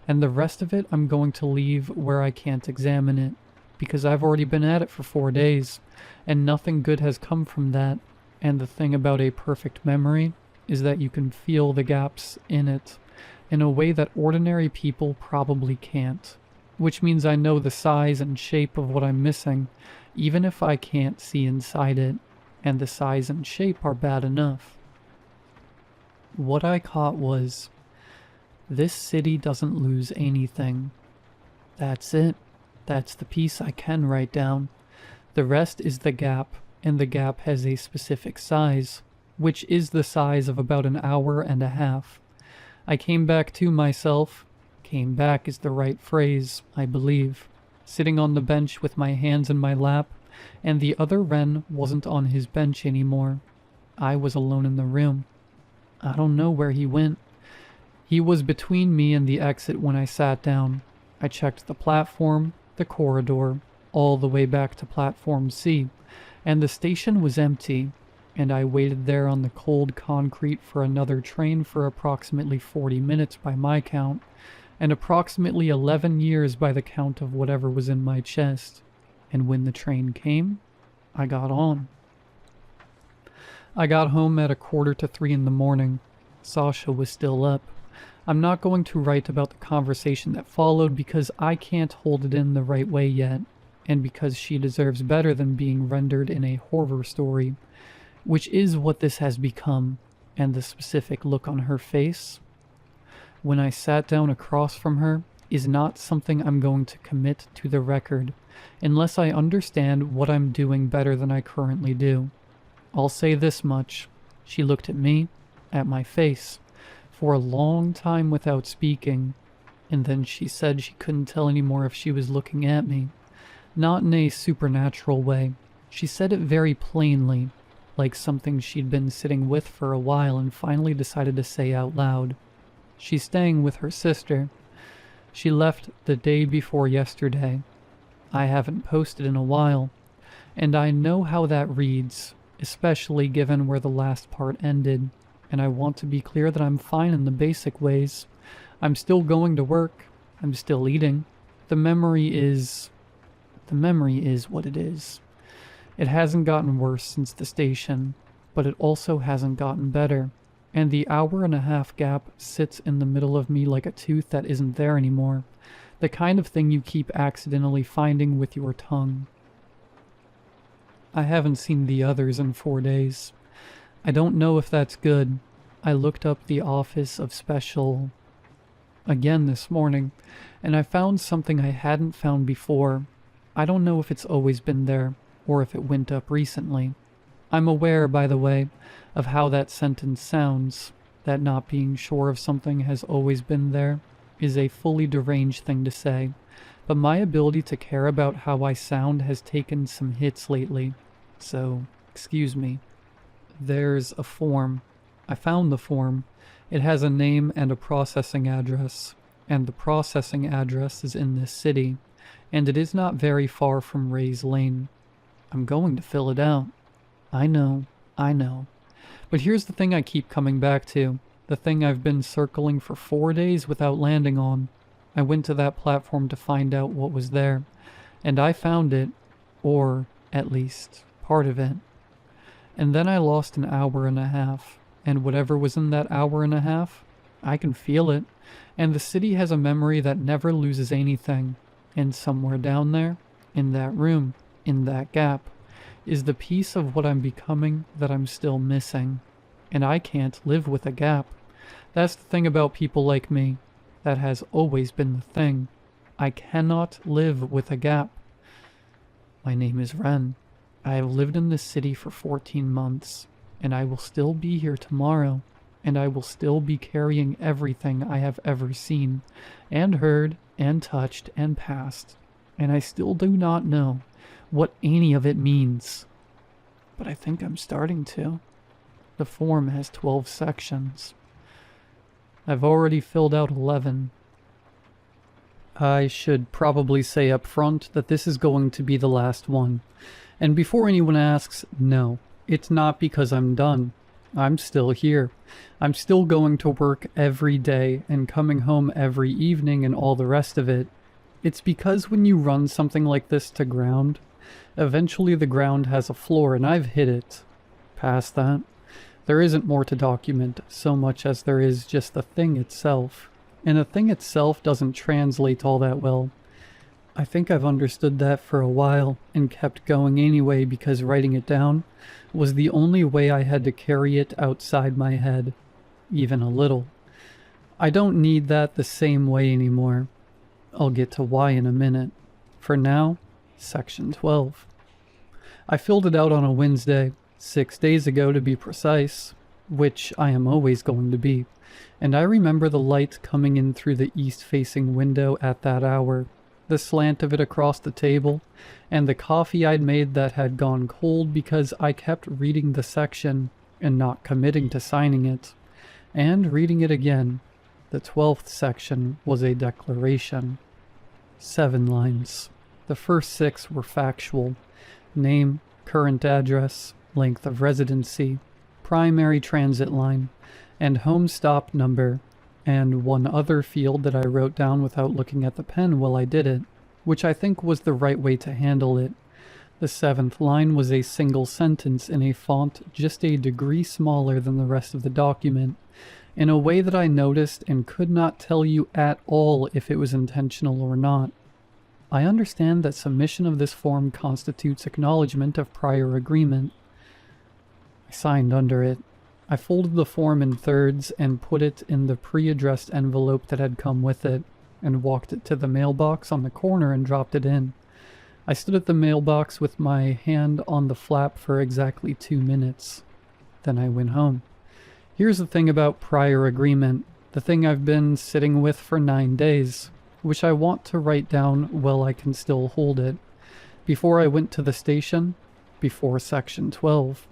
[SPEAKER 1] and the rest of it I'm going to leave where I can't examine it, because I've already been at it for 4 days, and nothing good has come from that. And the thing about a perfect memory is that you can feel the gaps in it in a way that ordinary people probably can't, which means I know the size and shape of what I'm missing, even if I can't see inside it, and the size and shape are bad enough. What I caught was, this city doesn't lose anything. That's it. That's the piece I can write down. The rest is the gap, and the gap has a specific size, which is the size of about an hour and a half. I came back to myself. Came back is the right phrase, I believe. Sitting on the bench with my hands in my lap, and the other Ren wasn't on his bench anymore. I was alone in the room. I don't know where he went. He was between me and the exit when I sat down. I checked the platform, the corridor, all the way back to platform C, and the station was empty, and I waited there on the cold concrete for another train for approximately 40 minutes by my count, and approximately 11 years by the count of whatever was in my chest. And when the train came, I got on. I got home at 2:45 in the morning. Sasha was still up. I'm not going to write about the conversation that followed because I can't hold it in the right way yet, and because she deserves better than being rendered in a horror story, which is what this has become, and the specific look on her face when I sat down across from her is not something I'm going to commit to the record unless I understand what I'm doing better than I currently do. I'll say this much. She looked at me, at my face, for a long time without speaking, and then she said she couldn't tell anymore if she was looking at me. Not in a supernatural way. She said it very plainly, like something she'd been sitting with for a while and finally decided to say out loud. She's staying with her sister. She left the day before yesterday. I haven't posted in a while, and I know how that reads, especially given where the last part ended, and I want to be clear that I'm fine in the basic ways. I'm still going to work. I'm still eating. The memory is what it is. It hasn't gotten worse since the station, but it also hasn't gotten better. And the hour-and-a-half gap sits in the middle of me like a tooth that isn't there anymore. The kind of thing you keep accidentally finding with your tongue. I haven't seen the others in 4 days. I don't know if that's good. I looked up the office of special again this morning, and I found something I hadn't found before. I don't know if it's always been there, or if it went up recently. I'm aware, by the way, of how that sentence sounds, that not being sure of something has always been there is a fully deranged thing to say, but my ability to care about how I sound has taken some hits lately, so excuse me. There's a form. I found the form. It has a name and a processing address, and the processing address is in this city, and it is not very far from Ray's Lane. I'm going to fill it out. I know. But here's the thing I keep coming back to. The thing I've been circling for 4 days without landing on. I went to that platform to find out what was there, and I found it, or at least part of it. And then I lost an hour and a half, and whatever was in that hour and a half, I can feel it, and the city has a memory that never loses anything, and somewhere down there, in that room, in that gap, is the piece of what I'm becoming that I'm still missing. And I can't live with a gap. That's the thing about people like me. That has always been the thing. I cannot live with a gap. My name is Ren. I have lived in this city for 14 months, and I will still be here tomorrow. and I will still be carrying everything I have ever seen, and heard, and touched, and passed, and I still do not know what any of it means. But I think I'm starting to. The form has 12 sections. I've already filled out 11. I should probably say up front that this is going to be the last one. And before anyone asks, no, it's not because I'm done. I'm still here. I'm still going to work every day and coming home every evening and all the rest of it. It's because when you run something like this to ground, eventually the ground has a floor and I've hit it. Past that, there isn't more to document so much as there is just the thing itself. And the thing itself doesn't translate all that well. I think I've understood that for a while and kept going anyway because writing it down was the only way I had to carry it outside my head, even a little. I don't need that the same way anymore. I'll get to why in a minute. For now, section 12. I filled it out on a Wednesday, 6 days ago to be precise, which I am always going to be, and I remember the light coming in through the east-facing window at that hour, the slant of it across the table, and the coffee I'd made that had gone cold because I kept reading the section and not committing to signing it, and reading it again. The 12th section was a declaration. 7 lines. The first 6 were factual. Name, current address, length of residency, primary transit line, and home stop number, and one other field that I wrote down without looking at the pen while I did it, which I think was the right way to handle it. The 7th line was a single sentence in a font just a degree smaller than the rest of the document, in a way that I noticed and could not tell you at all if it was intentional or not. I understand that submission of this form constitutes acknowledgement of prior agreement. I signed under it. I folded the form in thirds and put it in the pre-addressed envelope that had come with it, and walked it to the mailbox on the corner and dropped it in. I stood at the mailbox with my hand on the flap for exactly 2 minutes. Then I went home. Here's the thing about prior agreement, the thing I've been sitting with for 9 days, which I want to write down while I can still hold it. Before I went to the station, before section 12.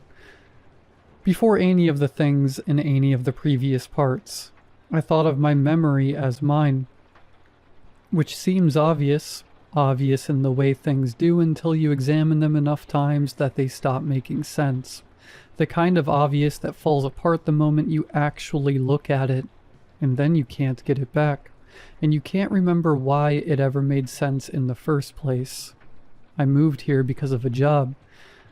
[SPEAKER 1] Before any of the things in any of the previous parts, I thought of my memory as mine, which seems obvious in the way things do until you examine them enough times that they stop making sense. The kind of obvious that falls apart the moment you actually look at it, and then you can't get it back, and you can't remember why it ever made sense in the first place. I moved here because of a job.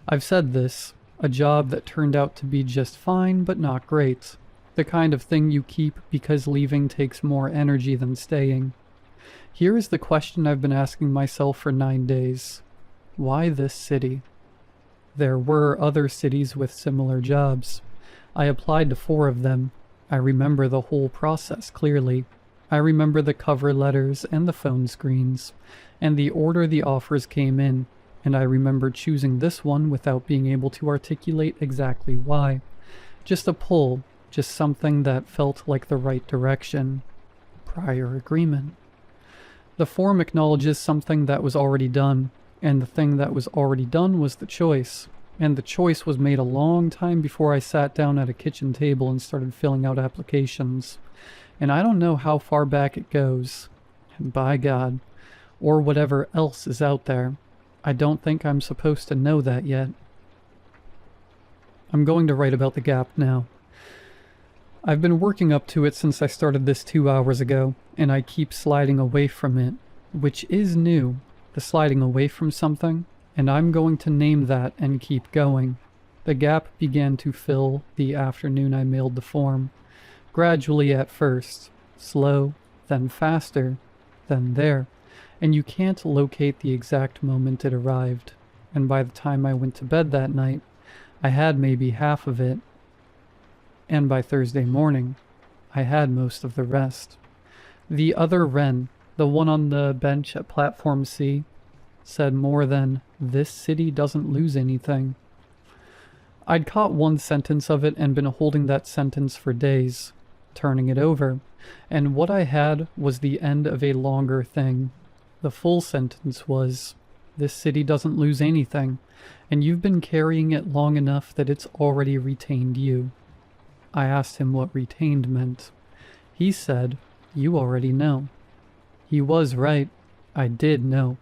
[SPEAKER 1] I've said this. A job that turned out to be just fine, but not great. The kind of thing you keep because leaving takes more energy than staying. Here is the question I've been asking myself for 9 days. Why this city? There were other cities with similar jobs. I applied to 4 of them. I remember the whole process clearly. I remember the cover letters and the phone screens, and the order the offers came in. And I remember choosing this one without being able to articulate exactly why. Just a pull, just something that felt like the right direction. Prior agreement. The form acknowledges something that was already done, and the thing that was already done was the choice. And the choice was made a long time before I sat down at a kitchen table and started filling out applications. And I don't know how far back it goes. And by God, or whatever else is out there. I don't think I'm supposed to know that yet. I'm going to write about the gap now. I've been working up to it since I started this 2 hours ago, and I keep sliding away from it, which is new, the sliding away from something, and I'm going to name that and keep going. The gap began to fill the afternoon I mailed the form, gradually at first, slow, then faster, then there. And you can't locate the exact moment it arrived, and by the time I went to bed that night, I had maybe half of it, and by Thursday morning, I had most of the rest. The other Wren, the one on the bench at Platform C, said more than, "This city doesn't lose anything." I'd caught one sentence of it and been holding that sentence for days, turning it over, and what I had was the end of a longer thing. The full sentence was, "This city doesn't lose anything, and you've been carrying it long enough that it's already retained you." I asked him what retained meant. He said, "You already know." He was right. I did know.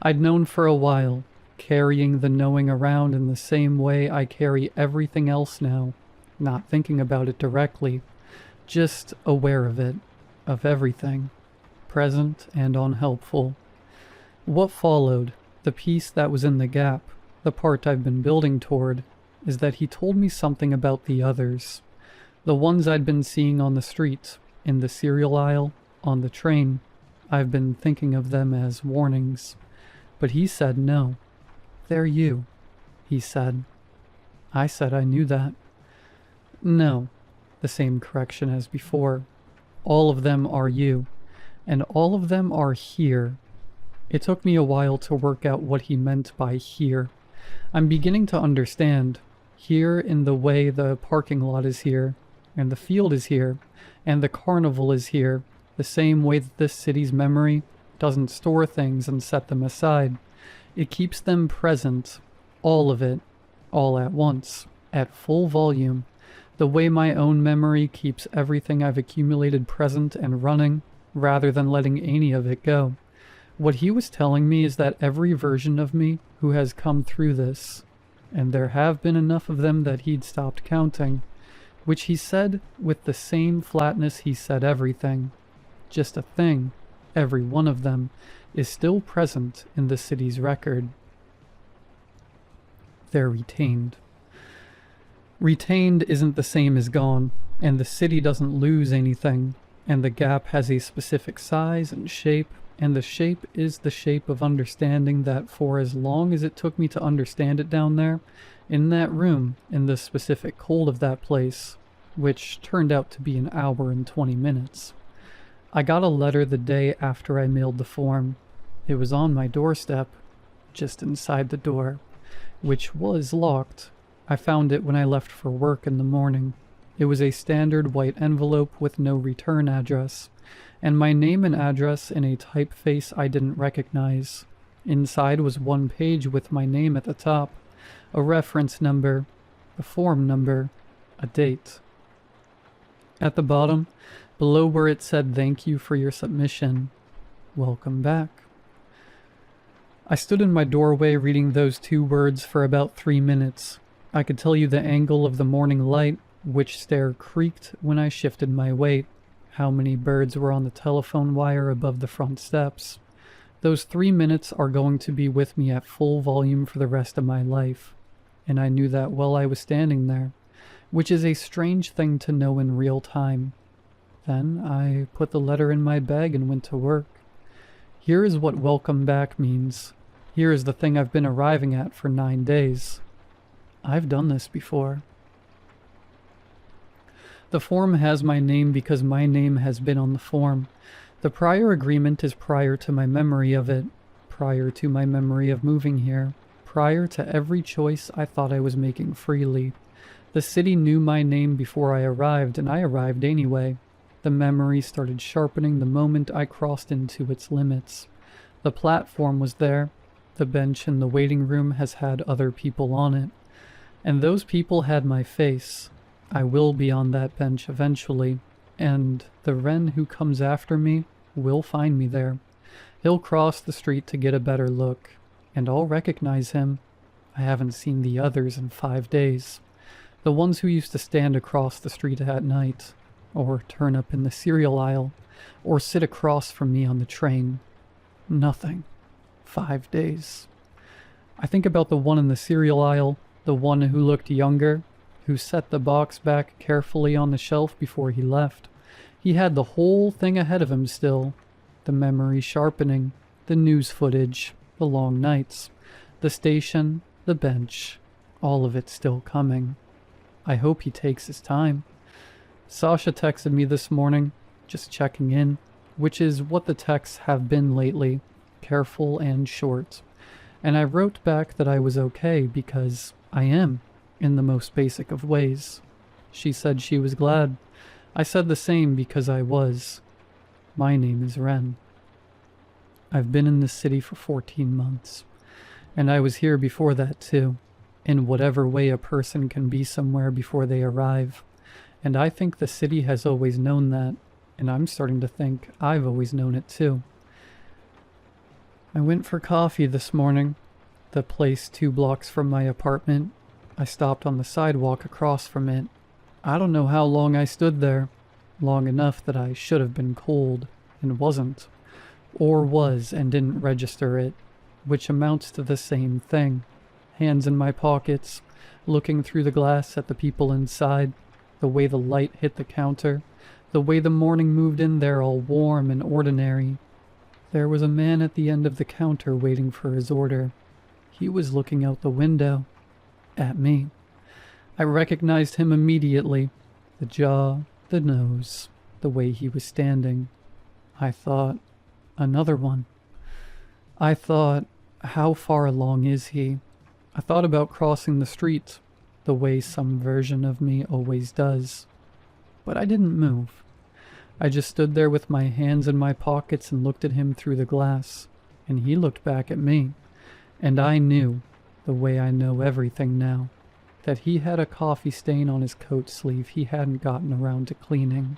[SPEAKER 1] I'd known for a while, carrying the knowing around in the same way I carry everything else now, not thinking about it directly, just aware of it, of everything, present and unhelpful. What followed, the piece that was in the gap, the part I've been building toward, is that he told me something about the others, the ones I'd been seeing on the street, in the cereal aisle, on the train. I've been thinking of them as warnings, but he said no. "They're you," he said. I said I knew that. No, the same correction as before. All of them are you, and all of them are here. It took me a while to work out what he meant by here. I'm beginning to understand. Here in the way the parking lot is here, and the field is here, and the carnival is here, the same way that this city's memory doesn't store things and set them aside. It keeps them present, all of it, all at once, at full volume, the way my own memory keeps everything I've accumulated present and running, rather than letting any of it go. What he was telling me is that every version of me who has come through this, and there have been enough of them that he'd stopped counting, which he said with the same flatness he said everything, just a thing, every one of them, is still present in the city's record. They're retained. Retained isn't the same as gone, and the city doesn't lose anything, and the gap has a specific size and shape, and the shape is the shape of understanding that for as long as it took me to understand it down there, in that room, in the specific cold of that place, which turned out to be an hour and 20 minutes. I got a letter the day after I mailed the form. It was on my doorstep, just inside the door, which was locked. I found it when I left for work in the morning. It was a standard white envelope with no return address, and my name and address in a typeface I didn't recognize. Inside was one page with my name at the top, a reference number, a form number, a date. At the bottom, below where it said "Thank you for your submission, welcome back." I stood in my doorway reading those 2 words for about 3 minutes. I could tell you the angle of the morning light, which stair creaked when I shifted my weight, how many birds were on the telephone wire above the front steps. Those 3 minutes are going to be with me at full volume for the rest of my life, and I knew that while I was standing there, which is a strange thing to know in real time. Then I put the letter in my bag and went to work. Here is what welcome back means. Here is the thing I've been arriving at for 9 days. I've done this before. The form has my name because my name has been on the form. The prior agreement is prior to my memory of it, prior to my memory of moving here, prior to every choice I thought I was making freely. The city knew my name before I arrived, and I arrived anyway. The memory started sharpening the moment I crossed into its limits. The platform was there. The bench in the waiting room has had other people on it. And those people had my face. I will be on that bench eventually, and the Wren who comes after me will find me there. He'll cross the street to get a better look, and I'll recognize him. I haven't seen the others in 5 days. The ones who used to stand across the street at night, or turn up in the cereal aisle, or sit across from me on the train. Nothing. 5 days. I think about the one in the cereal aisle, the one who looked younger, who set the box back carefully on the shelf before he left. He had the whole thing ahead of him still. The memory sharpening, the news footage, the long nights, the station, the bench, all of it still coming. I hope he takes his time. Sasha texted me this morning, just checking in, which is what the texts have been lately, careful and short. And I wrote back that I was okay because I am. in the most basic of ways. She said she was glad. I said the same because I was. My name is Ren. I've been in this city for 14 months, and I was here before that too, in whatever way a person can be somewhere before they arrive. And I think the city has always known that, and I'm starting to think I've always known it too. I went for coffee this morning, the place 2 blocks from my apartment. I stopped on the sidewalk across from it. I don't know how long I stood there, long enough that I should have been cold, and wasn't. Or was and didn't register it, which amounts to the same thing. Hands in my pockets, looking through the glass at the people inside, the way the light hit the counter, the way the morning moved in there all warm and ordinary. There was a man at the end of the counter waiting for his order. He was looking out the window, at me. I recognized him immediately, the jaw, the nose, the way he was standing. I thought, another one. I thought, how far along is he? I thought about crossing the street, the way some version of me always does. But I didn't move. I just stood there with my hands in my pockets and looked at him through the glass, and he looked back at me. And I knew, the way I know everything now, that he had a coffee stain on his coat sleeve he hadn't gotten around to cleaning.